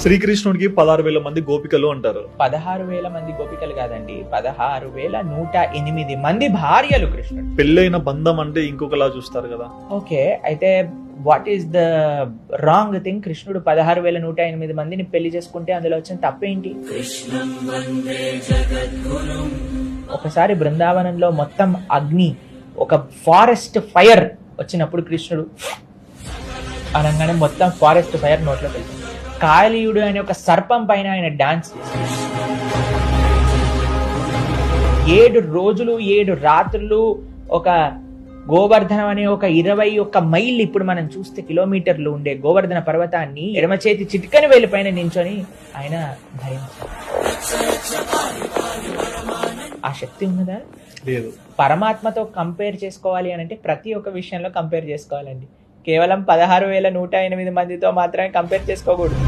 శ్రీకృష్ణుడికి 16,000 మంది గోపికలు అంటారు. 16,000 మంది గోపికలు కాదండి, 16,108 మంది భార్యలు కృష్ణుడు. పెళ్ళైన బంధం అంటే ఇంకొకలా చూస్తారు కదా. ఓకే, అయితే what is the wrong thing? కృష్ణుడు 16,108 మందిని పెళ్లి చేసుకుంటే అందులో వచ్చిన తప్పేంటి? ఒకసారి బృందావనంలో మొత్తం అగ్ని, ఒక ఫారెస్ట్ ఫైర్ వచ్చినప్పుడు కృష్ణుడు అనగానే మొత్తం ఫారెస్ట్ ఫైర్ నోట్లో వెళ్తుంది. కాళీయుడు అనే ఒక సర్పం పైన ఆయన డాన్స్ చేశాడు. 7 రోజులు 7 రాత్రులు ఒక గోవర్ధనం అనే ఒక 21 మైళ్ళు, ఇప్పుడు మనం చూస్తే కిలోమీటర్లు ఉండే గోవర్ధన పర్వతాన్ని ఎడమ చేతి చిటికని వేలి పైన నించొని ఆయన ధరించారు. ఆ శక్తి ఉన్నదా? లేదు. పరమాత్మతో కంపేర్ చేసుకోవాలి అని అంటే ప్రతి ఒక్క విషయంలో కంపేర్ చేసుకోవాలండి. కేవలం 16,108 మందితో మాత్రమే కంపేర్ చేసుకోకూడదు.